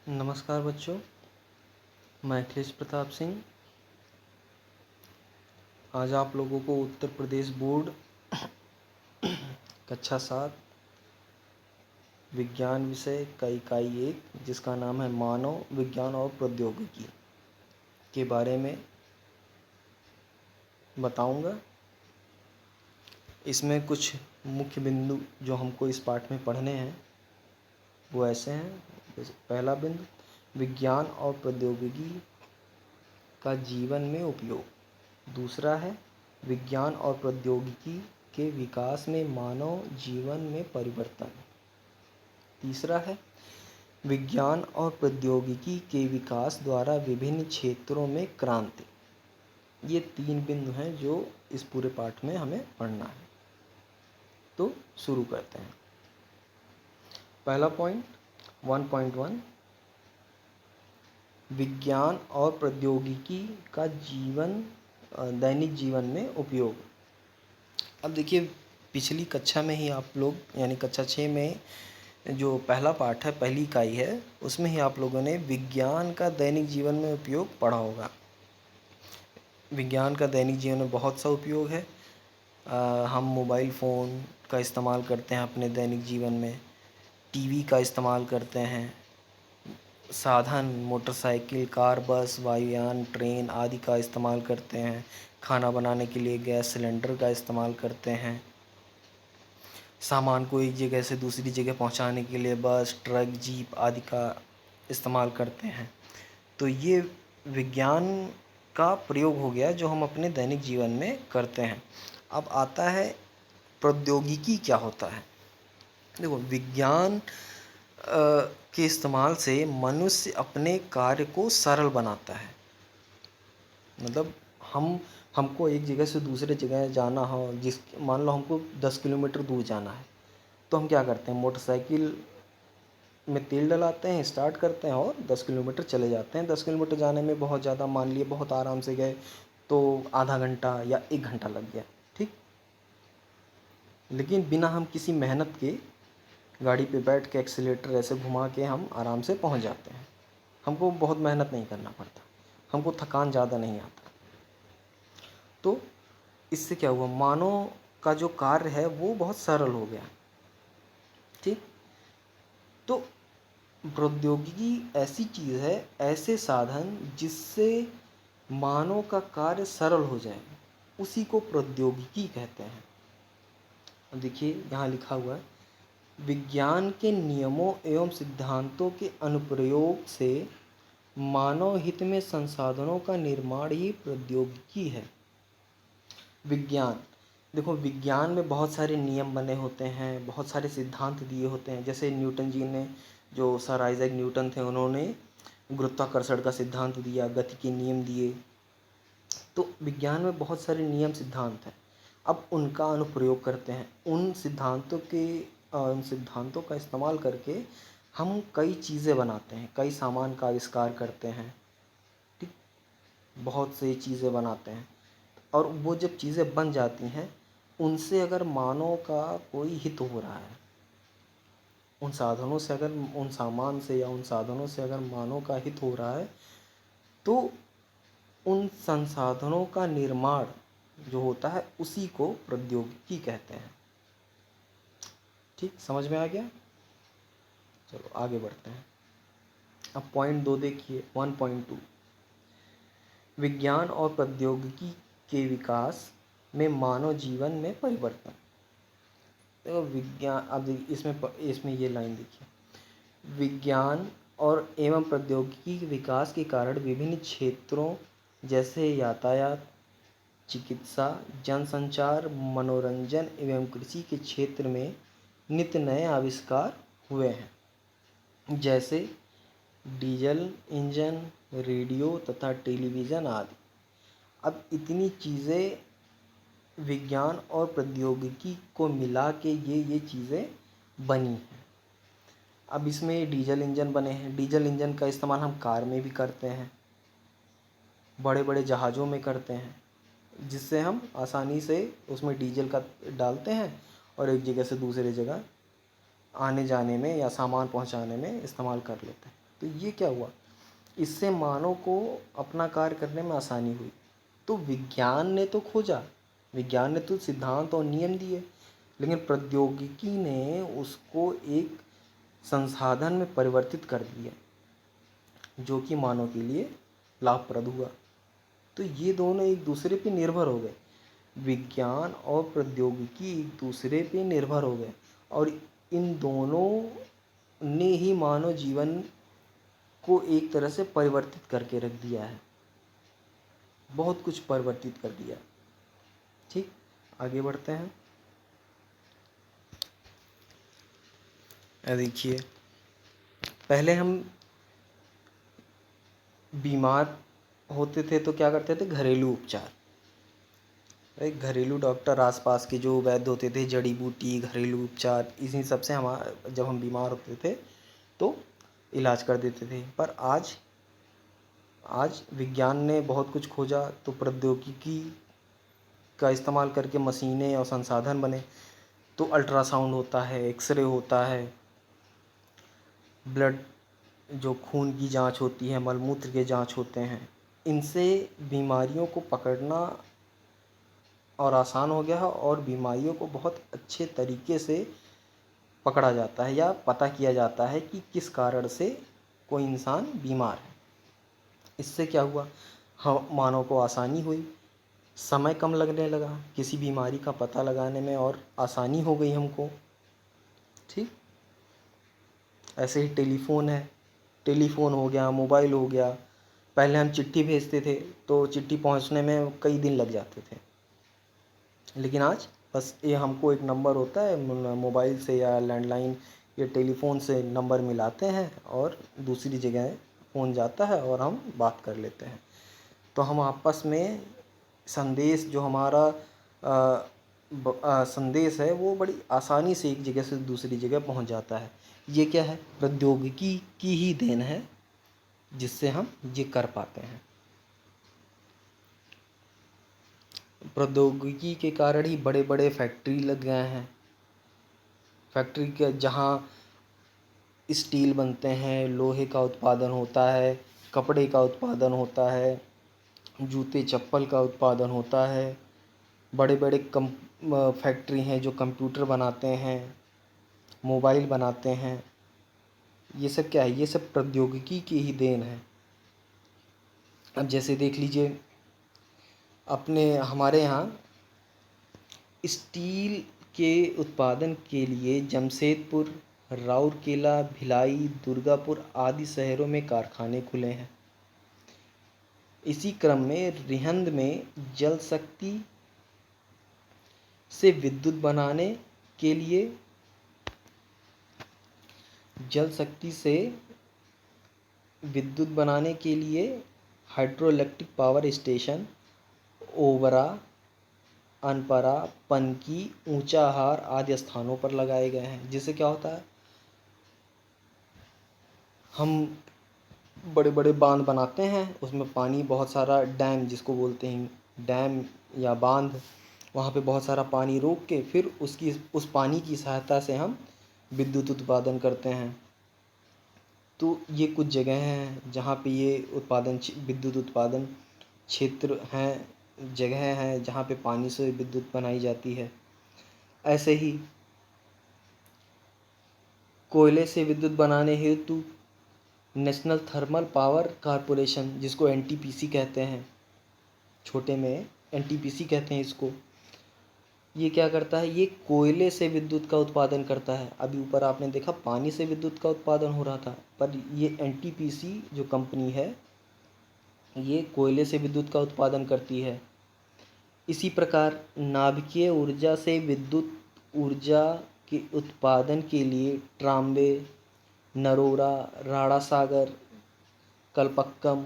नमस्कार बच्चों, मैं अखिलेश प्रताप सिंह आज आप लोगों को उत्तर प्रदेश बोर्ड कक्षा 7 विज्ञान विषय का इकाई 1 जिसका नाम है मानव विज्ञान और प्रौद्योगिकी के बारे में बताऊंगा। इसमें कुछ मुख्य बिंदु जो हमको इस पाठ में पढ़ने हैं वो ऐसे हैं। जैसे पहला बिंदु, विज्ञान और प्रौद्योगिकी का जीवन में उपयोग। दूसरा है विज्ञान और प्रौद्योगिकी के विकास में मानव जीवन में परिवर्तन। तीसरा है विज्ञान और प्रौद्योगिकी के विकास द्वारा विभिन्न क्षेत्रों में क्रांति। ये 3 बिंदु हैं जो इस पूरे पाठ में हमें पढ़ना है। तो शुरू करते हैं। पहला पॉइंट 1.1, विज्ञान और प्रौद्योगिकी का दैनिक जीवन में उपयोग। अब देखिए, पिछली कक्षा में ही आप लोग यानी कक्षा 6 में जो पहला पाठ है, पहली इकाई है, उसमें ही आप लोगों ने विज्ञान का दैनिक जीवन में उपयोग पढ़ा होगा। विज्ञान का दैनिक जीवन में बहुत सा उपयोग है। हम मोबाइल फ़ोन का इस्तेमाल करते हैं अपने दैनिक जीवन में, टीवी का इस्तेमाल करते हैं, साधन मोटरसाइकिल, कार, बस, वायुयान, ट्रेन आदि का इस्तेमाल करते हैं। खाना बनाने के लिए गैस सिलेंडर का इस्तेमाल करते हैं। सामान को एक जगह से दूसरी जगह पहुंचाने के लिए बस, ट्रक, जीप आदि का इस्तेमाल करते हैं। तो ये विज्ञान का प्रयोग हो गया जो हम अपने दैनिक जीवन में करते हैं। अब आता है प्रौद्योगिकी क्या होता है। देखो, विज्ञान के इस्तेमाल से मनुष्य अपने कार्य को सरल बनाता है। मतलब हमको एक जगह से दूसरे जगह जाना हो, मान लो हमको 10 किलोमीटर दूर जाना है, तो हम क्या करते हैं, मोटरसाइकिल में तेल डलाते हैं, स्टार्ट करते हैं और 10 किलोमीटर चले जाते हैं। 10 किलोमीटर जाने में बहुत ज़्यादा, मान लिए बहुत आराम से गए तो आधा घंटा या 1 घंटा लग गया, ठीक। लेकिन बिना हम किसी मेहनत के गाड़ी पे बैठ के एक्सीलेटर ऐसे घुमा के हम आराम से पहुंच जाते हैं। हमको बहुत मेहनत नहीं करना पड़ता, हमको थकान ज़्यादा नहीं आता। तो इससे क्या हुआ, मानव का जो कार्य है वो बहुत सरल हो गया, ठीक। तो प्रौद्योगिकी ऐसी चीज़ है, ऐसे साधन जिससे मानव का कार्य सरल हो जाए, उसी को प्रौद्योगिकी कहते हैं। अब देखिए, यहाँ लिखा हुआ है, विज्ञान के नियमों एवं सिद्धांतों के अनुप्रयोग से मानव हित में संसाधनों का निर्माण ही प्रौद्योगिकी है। विज्ञान, देखो, विज्ञान में बहुत सारे नियम बने होते हैं, बहुत सारे सिद्धांत दिए होते हैं। जैसे न्यूटन जी ने, जो सर आइजैक न्यूटन थे, उन्होंने गुरुत्वाकर्षण का सिद्धांत दिया, गति के नियम दिए। तो विज्ञान में बहुत सारे नियम सिद्धांत हैं। अब उनका अनुप्रयोग करते हैं। उन सिद्धांतों का इस्तेमाल करके हम कई चीज़ें बनाते हैं, कई सामान का आविष्कार करते हैं, ठीक। बहुत सी चीज़ें बनाते हैं और वो जब चीज़ें बन जाती हैं, उनसे अगर मानव का कोई हित हो रहा है, उन साधनों से अगर, उन सामान से या उन साधनों से अगर मानव का हित हो रहा है, तो उन संसाधनों का निर्माण जो होता है उसी को प्रौद्योगिकी कहते हैं, ठीक। समझ में आ गया। चलो आगे बढ़ते हैं। अब पॉइंट 2 देखिए, 1.2, विज्ञान और प्रौद्योगिकी के विकास में मानव जीवन में परिवर्तन। देखो, विज्ञान, अब इसमें ये लाइन देखिए, विज्ञान और एवं प्रौद्योगिकी के विकास के कारण विभिन्न क्षेत्रों जैसे यातायात, चिकित्सा, जनसंचार, मनोरंजन एवं कृषि के क्षेत्र में नित्य नए आविष्कार हुए हैं। जैसे डीजल इंजन, रेडियो तथा टेलीविज़न आदि। अब इतनी चीज़ें विज्ञान और प्रौद्योगिकी को मिला के ये चीज़ें बनी हैं। अब इसमें डीजल इंजन बने हैं। डीजल इंजन का इस्तेमाल हम कार में भी करते हैं, बड़े बड़े जहाज़ों में करते हैं, जिससे हम आसानी से उसमें डीजल का डालते हैं और एक जगह से दूसरे जगह आने जाने में या सामान पहुंचाने में इस्तेमाल कर लेते हैं। तो ये क्या हुआ, इससे मानव को अपना कार्य करने में आसानी हुई। तो विज्ञान ने तो खोजा, विज्ञान ने तो सिद्धांत और नियम दिए, लेकिन प्रौद्योगिकी ने उसको एक संसाधन में परिवर्तित कर दिया जो कि मानव के लिए लाभप्रद हुआ। तो ये दोनों एक दूसरे पे निर्भर हो गए, विज्ञान और प्रौद्योगिकी एक दूसरे पे निर्भर हो गए, और इन दोनों ने ही मानव जीवन को एक तरह से परिवर्तित करके रख दिया है, बहुत कुछ परिवर्तित कर दिया। ठीक, आगे बढ़ते हैं। देखिए, पहले हम बीमार होते थे तो क्या करते थे, घरेलू उपचार। एक घरेलू डॉक्टर, आसपास के जो वैद्य होते थे, जड़ी बूटी, घरेलू उपचार, इसी सब से जब हम बीमार होते थे तो इलाज कर देते थे। पर आज विज्ञान ने बहुत कुछ खोजा, तो प्रौद्योगिकी का इस्तेमाल करके मशीनें और संसाधन बने। तो अल्ट्रासाउंड होता है, एक्सरे होता है, ब्लड जो खून की जांच होती है, मलमूत्र के जांच होते हैं, इनसे बीमारियों को पकड़ना और आसान हो गया है, और बीमारियों को बहुत अच्छे तरीके से पकड़ा जाता है या पता किया जाता है कि किस कारण से कोई इंसान बीमार है। इससे क्या हुआ, हम मानव को आसानी हुई, समय कम लगने लगा किसी बीमारी का पता लगाने में, और आसानी हो गई हमको। ठीक, ऐसे ही टेलीफोन है, टेलीफोन हो गया, मोबाइल हो गया। पहले हम चिट्ठी भेजते थे तो चिट्ठी पहुंचने में कई दिन लग जाते थे, लेकिन आज बस ये हमको एक नंबर होता है, मोबाइल से या लैंडलाइन या टेलीफोन से नंबर मिलाते हैं और दूसरी जगह फ़ोन जाता है और हम बात कर लेते हैं। तो हम आपस में संदेश जो हमारा संदेश है वो बड़ी आसानी से एक जगह से दूसरी जगह पहुंच जाता है। ये क्या है, प्रौद्योगिकी की ही देन है जिससे हम ये कर पाते हैं। प्रौद्योगिकी के कारण ही बड़े बड़े फैक्ट्री लग गए हैं, फैक्ट्री के जहाँ स्टील बनते हैं, लोहे का उत्पादन होता है, कपड़े का उत्पादन होता है, जूते चप्पल का उत्पादन होता है। बड़े बड़े फैक्ट्री हैं जो कंप्यूटर बनाते हैं, मोबाइल बनाते हैं। ये सब क्या है, ये सब प्रौद्योगिकी की ही देन है। अब जैसे देख लीजिए, अपने हमारे यहाँ स्टील के उत्पादन के लिए जमशेदपुर, राउरकेला, भिलाई, दुर्गापुर आदि शहरों में कारखाने खुले हैं। इसी क्रम में रिहंद में जल शक्ति से विद्युत बनाने के लिए hydro electric power station Obra, Anpara, Panki, Unchahar आदि स्थानों पर लगाए गए हैं। जिससे क्या होता है, हम बड़े बड़े बांध बनाते हैं, उसमें पानी बहुत सारा, डैम जिसको बोलते हैं, डैम या बांध, वहाँ पे बहुत सारा पानी रोक के फिर उस पानी की सहायता से हम विद्युत उत्पादन करते हैं। तो ये कुछ जगह हैं जहाँ पे ये विद्युत उत्पादन क्षेत्र हैं, जगह हैं जहाँ पे पानी से विद्युत बनाई जाती है। ऐसे ही कोयले से विद्युत बनाने हेतु नेशनल थर्मल पावर कॉरपोरेशन, जिसको एनटीपीसी कहते हैं, छोटे में एनटीपीसी कहते हैं इसको, ये क्या करता है, ये कोयले से विद्युत का उत्पादन करता है। अभी ऊपर आपने देखा पानी से विद्युत का उत्पादन हो रहा था, पर ये एनटीपीसी जो कंपनी है ये कोयले से विद्युत का उत्पादन करती है। इसी प्रकार नाभिकीय ऊर्जा से विद्युत ऊर्जा के उत्पादन के लिए ट्राम्बे, नरोरा, राणा सागर, कलपक्कम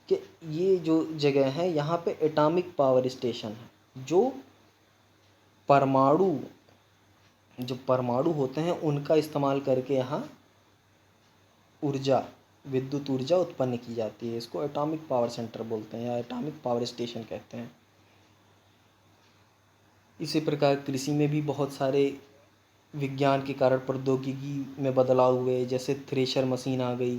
के ये जो जगह हैं, यहाँ पे एटॉमिक पावर स्टेशन है, जो परमाणु होते हैं उनका इस्तेमाल करके यहाँ विद्युत ऊर्जा उत्पन्न की जाती है। इसको एटॉमिक पावर सेंटर बोलते हैं या एटॉमिक पावर स्टेशन कहते हैं। इसी प्रकार कृषि में भी बहुत सारे विज्ञान के कारण प्रौद्योगिकी में बदलाव हुए, जैसे थ्रेशर मशीन आ गई,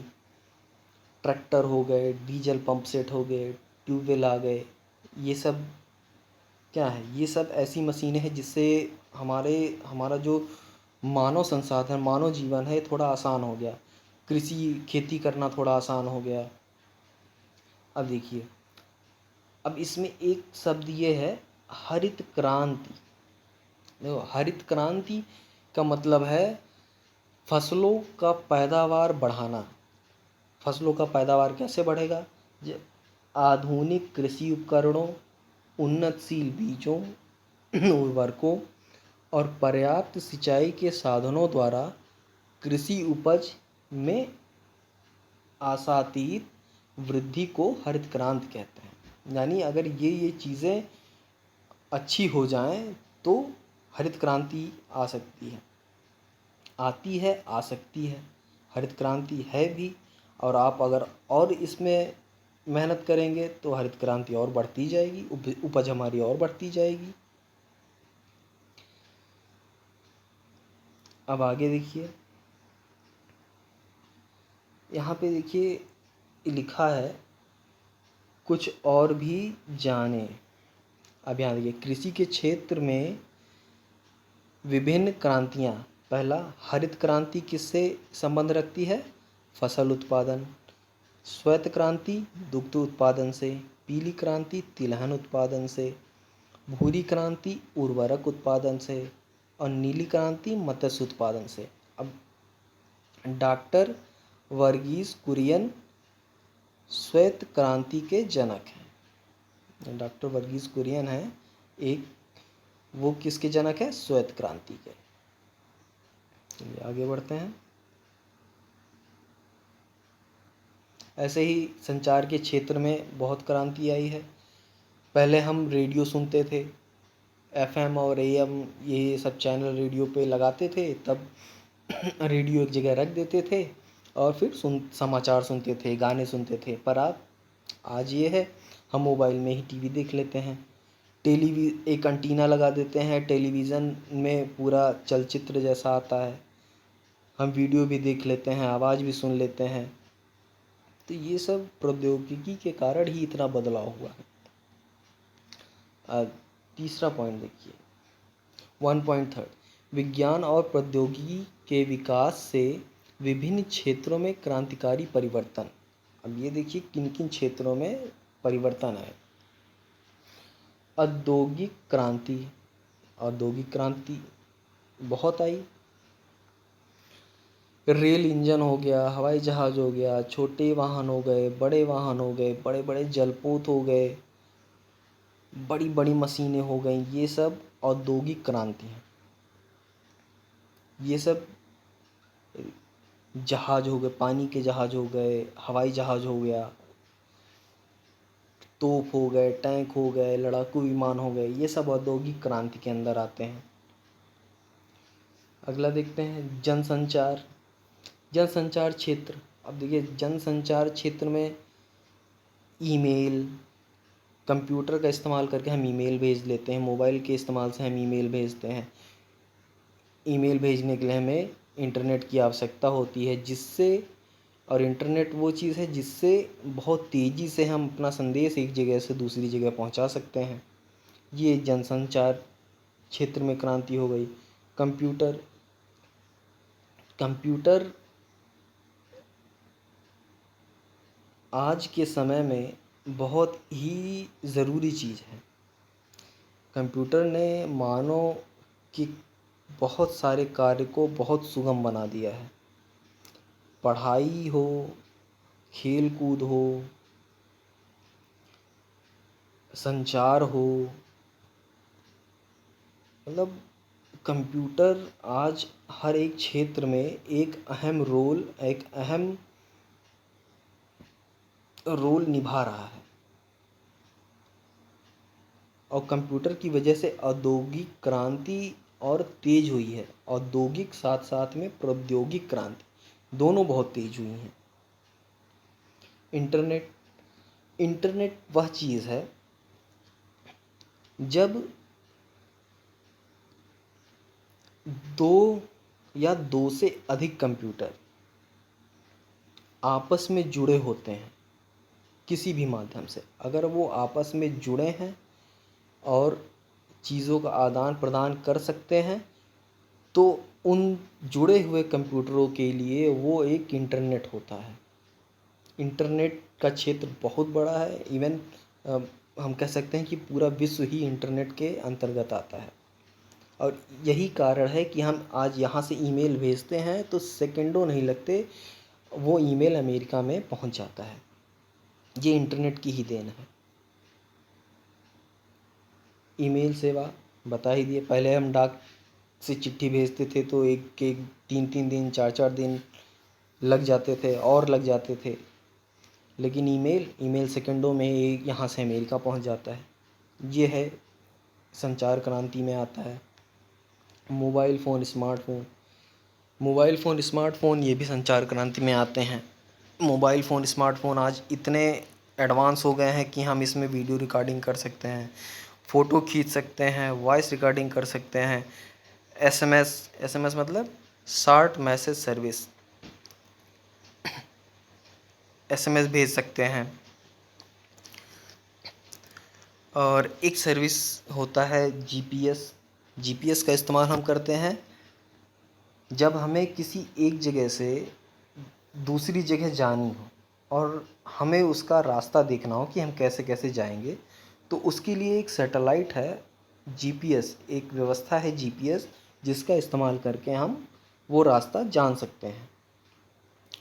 ट्रैक्टर हो गए, डीजल पंप सेट हो गए, ट्यूबवेल आ गए। ये सब क्या है? ये सब ऐसी मशीनें हैं जिससे हमारा जो मानव संसाधन, मानव जीवन है, थोड़ा आसान हो गया। खेती करना थोड़ा आसान हो गया। अब देखिए, अब इसमें एक शब्द ये है, हरित क्रांति। देखो, हरित क्रांति का मतलब है फसलों का पैदावार बढ़ाना। फसलों का पैदावार कैसे बढ़ेगा? जब आधुनिक कृषि उपकरणों, उन्नतशील बीजों, उर्वरकों और पर्याप्त सिंचाई के साधनों द्वारा कृषि उपज में आशातीत वृद्धि को हरित क्रांति कहते हैं। यानी अगर ये चीज़ें अच्छी हो जाएं तो हरित क्रांति आ सकती है, आती है, आ सकती है। हरित क्रांति है भी, और आप अगर और इसमें मेहनत करेंगे तो हरित क्रांति और बढ़ती जाएगी, उपज हमारी और बढ़ती जाएगी। अब आगे देखिए, यहाँ पे देखिए लिखा है कुछ और भी जाने। अब यहाँ देखिए, कृषि के क्षेत्र में विभिन्न क्रांतियाँ। पहला, हरित क्रांति किससे संबंध रखती है? फसल उत्पादन। श्वेत क्रांति दुग्ध उत्पादन से। पीली क्रांति तिलहन उत्पादन से। भूरी क्रांति उर्वरक उत्पादन से। और नीली क्रांति मत्स्य उत्पादन से। अब डॉक्टर वर्गीस कुरियन श्वेत क्रांति के जनक हैं। डॉक्टर वर्गीस कुरियन हैं एक, वो किसके जनक है? श्वेत क्रांति के। चलिए आगे बढ़ते हैं। ऐसे ही संचार के क्षेत्र में बहुत क्रांति आई है। पहले हम रेडियो सुनते थे, एफएम और एएम ये सब चैनल रेडियो पे लगाते थे, तब रेडियो एक जगह रख देते थे और फिर समाचार सुनते थे, गाने सुनते थे। पर आज ये है, हम मोबाइल में ही टीवी देख लेते हैं। एक एंटीना लगा देते हैं, टेलीविज़न में पूरा चलचित्र जैसा आता है, हम वीडियो भी देख लेते हैं, आवाज़ भी सुन लेते हैं। तो ये सब प्रौद्योगिकी के कारण ही इतना बदलाव हुआ है। तीसरा पॉइंट देखिए, 1.3, विज्ञान और प्रौद्योगिकी के विकास से विभिन्न क्षेत्रों में क्रांतिकारी परिवर्तन। अब ये देखिए किन किन क्षेत्रों में परिवर्तन है। औद्योगिक क्रांति, औद्योगिक क्रांति बहुत आई। रेल इंजन हो गया, हवाई जहाज़ हो गया, छोटे वाहन हो गए, बड़े वाहन हो गए, बड़े बड़े जलपोत हो गए, बड़ी बड़ी मशीनें हो गई। ये सब औद्योगिक क्रांति है। ये सब जहाज हो गए, पानी के जहाज हो गए, हवाई जहाज हो गया, तोप हो गए, टैंक हो गए, लड़ाकू विमान हो गए, ये सब औद्योगिक क्रांति के अंदर आते हैं। अगला देखते हैं, जनसंचार। जनसंचार क्षेत्र। अब देखिए, जनसंचार क्षेत्र में ईमेल, कंप्यूटर का इस्तेमाल करके हम ईमेल भेज लेते हैं, मोबाइल के इस्तेमाल से हम ईमेल भेजते हैं। ईमेल भेजने के लिए हमें इंटरनेट की आवश्यकता होती है, जिससे, और इंटरनेट वो चीज़ है जिससे बहुत तेज़ी से हम अपना संदेश एक जगह से दूसरी जगह पहुंचा सकते हैं। ये जनसंचार क्षेत्र में क्रांति हो गई। कंप्यूटर। कंप्यूटर आज के समय में बहुत ही ज़रूरी चीज़ है। कंप्यूटर ने मानव की बहुत सारे कार्य को बहुत सुगम बना दिया है। पढ़ाई हो, खेल कूद हो, संचार हो, मतलब कंप्यूटर आज हर एक क्षेत्र में एक अहम रोल निभा रहा है। और कंप्यूटर की वजह से औद्योगिक क्रांति और तेज हुई है। औद्योगिक साथ साथ में प्रौद्योगिक क्रांति दोनों बहुत तेज हुई हैं। इंटरनेट। इंटरनेट वह चीज़ है, जब, दो या दो से अधिक कंप्यूटर आपस में जुड़े होते हैं किसी भी माध्यम से, अगर वो आपस में जुड़े हैं और चीज़ों का आदान प्रदान कर सकते हैं, तो उन जुड़े हुए कंप्यूटरों के लिए वो एक इंटरनेट होता है। इंटरनेट का क्षेत्र बहुत बड़ा है, इवन हम कह सकते हैं कि पूरा विश्व ही इंटरनेट के अंतर्गत आता है। और यही कारण है कि हम आज यहाँ से ईमेल भेजते हैं तो सेकंडों नहीं लगते वो ईमेल अमेरिका में पहुँच जाता है। ये इंटरनेट की ही देन है। ईमेल सेवा बता ही दिए, पहले हम डाक से चिट्ठी भेजते थे तो एक एक 3-3 दिन 4-4 दिन लग जाते थे और लग जाते थे, लेकिन ईमेल सेकंडों में यहाँ से अमेरिका पहुँच जाता है। ये है संचार क्रांति में आता है। मोबाइल फ़ोन स्मार्टफ़ोन ये भी संचार क्रांति में आते हैं। मोबाइल फ़ोन स्मार्टफ़ोन आज इतने एडवांस हो गए हैं कि हम इसमें वीडियो रिकॉर्डिंग कर सकते हैं, फ़ोटो खींच सकते हैं, वॉइस रिकॉर्डिंग कर सकते हैं, एसएमएस मतलब शॉर्ट मैसेज सर्विस, एसएमएस भेज सकते हैं। और एक सर्विस होता है जीपीएस का इस्तेमाल हम करते हैं जब हमें किसी एक जगह से दूसरी जगह जानी हो और हमें उसका रास्ता देखना हो कि हम कैसे कैसे जाएंगे, तो उसके लिए एक सैटेलाइट है जीपीएस, एक व्यवस्था है जीपीएस जिसका इस्तेमाल करके हम वो रास्ता जान सकते हैं।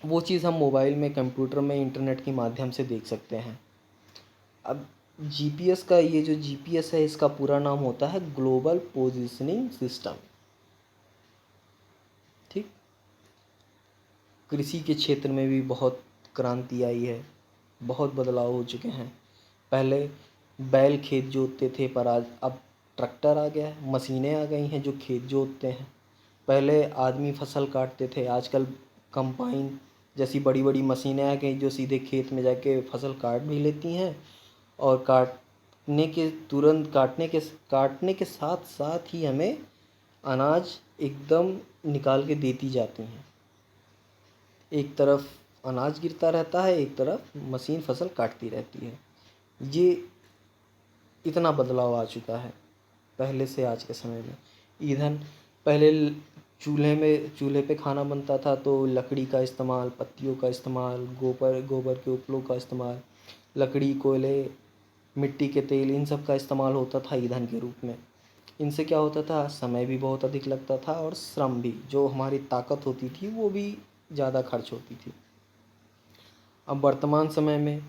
वो चीज़ हम मोबाइल में, कंप्यूटर में, इंटरनेट के माध्यम से देख सकते हैं। अब जीपीएस का ये जो जीपीएस है इसका पूरा नाम होता है ग्लोबल पोजीशनिंग सिस्टम। ठीक। कृषि के क्षेत्र में भी बहुत क्रांति आई है, बहुत बदलाव हो चुके हैं। पहले बैल खेत जोतते थे पर आज अब ट्रैक्टर आ गया है, मशीनें आ गई हैं जो खेत जोतते हैं। पहले आदमी फसल काटते थे, आजकल कंबाइन जैसी बड़ी बड़ी मशीनें आ गई जो सीधे खेत में जाके फसल काट भी लेती हैं और काटने के साथ साथ ही हमें अनाज एकदम निकाल के देती जाती हैं। एक तरफ अनाज गिरता रहता है, एक तरफ मशीन फसल काटती रहती है। ये इतना बदलाव आ चुका है पहले से आज के समय में। ईंधन पहले चूल्हे पे खाना बनता था तो लकड़ी का इस्तेमाल, पत्तियों का इस्तेमाल, गोबर के उपलों का इस्तेमाल, लकड़ी, कोयले, मिट्टी के तेल, इन सब का इस्तेमाल होता था ईंधन के रूप में। इनसे क्या होता था, समय भी बहुत अधिक लगता था और श्रम भी, जो हमारी ताकत होती थी वो भी ज़्यादा खर्च होती थी। अब वर्तमान समय में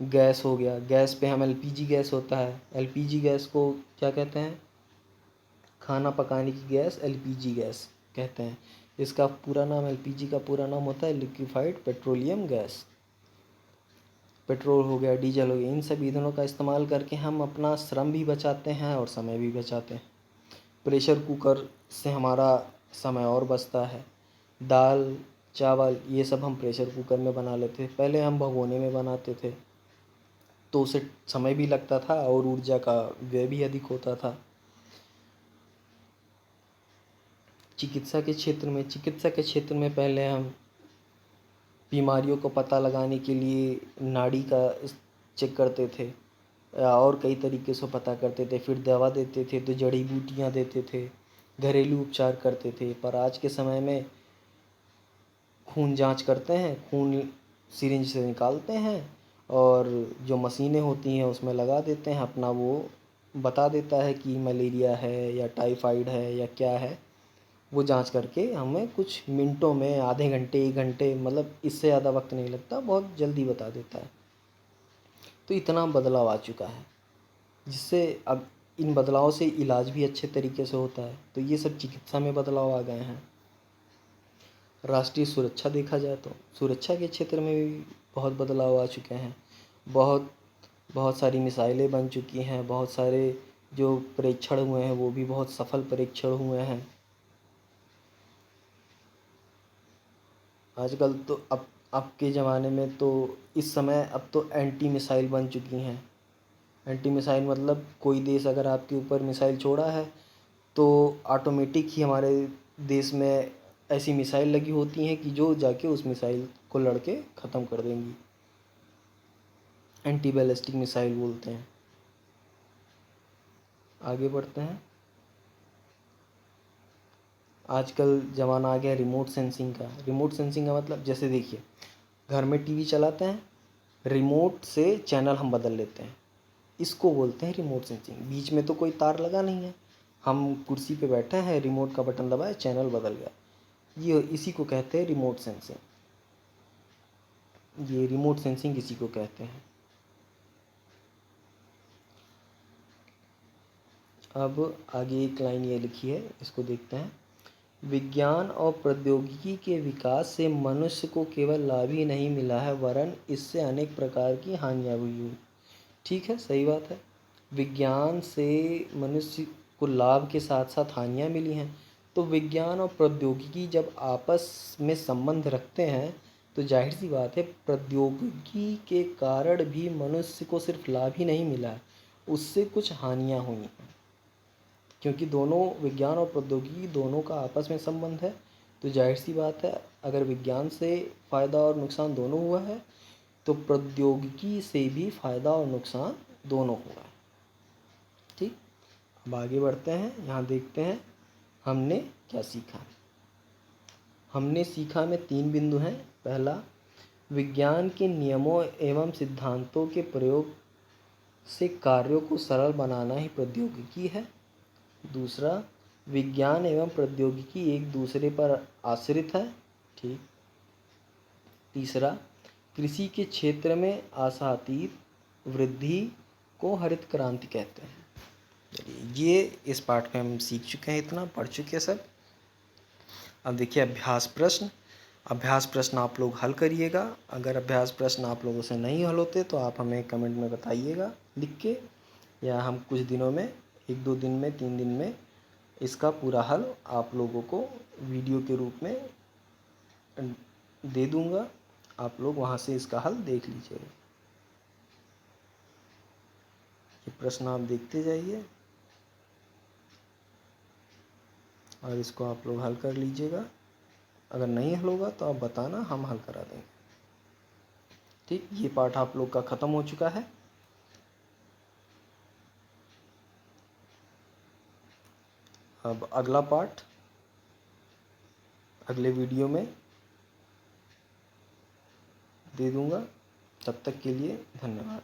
गैस हो गया, गैस पे हम एलपीजी गैस होता है, एलपीजी गैस को क्या कहते हैं, खाना पकाने की गैस एलपीजी गैस कहते हैं। इसका पूरा नाम, एलपीजी का पूरा नाम होता है लिक्विफाइड पेट्रोलियम गैस। पेट्रोल हो गया, डीजल हो गया, इन सब ईंधनों का इस्तेमाल करके हम अपना श्रम भी बचाते हैं और समय भी बचाते हैं। प्रेशर कुकर से हमारा समय और बचता है। दाल चावल ये सब हम प्रेशर कुकर में बना लेते थे, पहले हम भगोने में बनाते थे तो उसे समय भी लगता था और ऊर्जा का व्यय भी अधिक होता था। चिकित्सा के क्षेत्र में पहले हम बीमारियों को पता लगाने के लिए नाड़ी का चेक करते थे और कई तरीके से पता करते थे, फिर दवा देते थे तो जड़ी बूटियाँ देते थे, घरेलू उपचार करते थे। पर आज के समय में खून जांच करते हैं, खून सिरिंज से निकालते हैं और जो मशीनें होती हैं उसमें लगा देते हैं, अपना वो बता देता है कि मलेरिया है या टाइफाइड है या क्या है। वो जांच करके हमें कुछ मिनटों में, आधे घंटे 1 घंटे, मतलब इससे ज़्यादा वक्त नहीं लगता, बहुत जल्दी बता देता है। तो इतना बदलाव आ चुका है जिससे अब इन बदलाव से इलाज भी अच्छे तरीके से होता है। तो ये सब चिकित्सा में बदलाव आ गए हैं। राष्ट्रीय सुरक्षा देखा जाए तो सुरक्षा के क्षेत्र में भी बहुत बदलाव आ चुके हैं। बहुत बहुत सारी मिसाइलें बन चुकी हैं, बहुत सारे जो परीक्षण हुए हैं वो भी बहुत सफल परीक्षण हुए हैं। आजकल तो अब के ज़माने में तो इस समय अब तो एंटी मिसाइल बन चुकी हैं। एंटी मिसाइल मतलब कोई देश अगर आपके ऊपर मिसाइल छोड़ा है तो ऑटोमेटिक ही हमारे देश में ऐसी मिसाइल लगी होती हैं कि जो जाके उस मिसाइल को लड़के ख़त्म कर देंगी। एंटी बैलिस्टिक मिसाइल बोलते हैं। आगे बढ़ते हैं। आजकल ज़माना आ गया रिमोट सेंसिंग का। रिमोट सेंसिंग का मतलब जैसे देखिए, घर में टीवी चलाते हैं, रिमोट से चैनल हम बदल लेते हैं, इसको बोलते हैं रिमोट सेंसिंग। बीच में तो कोई तार लगा नहीं है, हम कुर्सी पे बैठे हैं, रिमोट का बटन दबाया, चैनल बदल गया, ये इसी को कहते हैं रिमोट सेंसिंग। ये रिमोट सेंसिंग इसी को कहते हैं। अब आगे एक लाइन ये लिखी है, इसको देखते हैं। विज्ञान और प्रौद्योगिकी के विकास से मनुष्य को केवल लाभ ही नहीं मिला है, वरन इससे अनेक प्रकार की हानियाँ भी हुई। ठीक है, सही बात है। विज्ञान से मनुष्य को लाभ के साथ साथ हानियाँ मिली हैं। तो विज्ञान और प्रौद्योगिकी जब आपस में संबंध रखते हैं तो जाहिर सी बात है, प्रौद्योगिकी के कारण भी मनुष्य को सिर्फ लाभ ही नहीं मिला है, उससे कुछ हानियाँ हुई हैं। क्योंकि दोनों, विज्ञान और प्रौद्योगिकी दोनों का आपस में संबंध है, तो जाहिर सी बात है, अगर विज्ञान से फ़ायदा और नुकसान दोनों हुआ है तो प्रौद्योगिकी से भी फ़ायदा और नुकसान दोनों हुआ है। ठीक, अब आगे बढ़ते हैं। यहाँ देखते हैं हमने क्या सीखा। हमने सीखा में 3 बिंदु हैं। पहला, विज्ञान के नियमों एवं सिद्धांतों के प्रयोग से कार्यों को सरल बनाना ही प्रौद्योगिकी है। दूसरा, विज्ञान एवं प्रौद्योगिकी एक दूसरे पर आश्रित है। ठीक। तीसरा, कृषि के क्षेत्र में आशातीत वृद्धि को हरित क्रांति कहते हैं। चलिए, ये इस पाठ में हम सीख चुके हैं, इतना पढ़ चुके हैं सब। अब देखिए अभ्यास प्रश्न। अभ्यास प्रश्न आप लोग हल करिएगा। अगर अभ्यास प्रश्न आप लोगों से नहीं हल होते तो आप हमें कमेंट में बताइएगा लिख के, या हम कुछ दिनों में, 1-2 दिन में, 3 दिन में इसका पूरा हल आप लोगों को वीडियो के रूप में दे दूँगा। आप लोग वहाँ से इसका हल देख लीजिएगा। ये प्रश्न आप देखते जाइए और इसको आप लोग हल कर लीजिएगा। अगर नहीं हल होगा तो आप बताना, हम हल करा देंगे। ठीक, ये पाठ आप लोग का ख़त्म हो चुका है। अब अगला पाठ अगले वीडियो में दे दूँगा। तब तक के लिए धन्यवाद।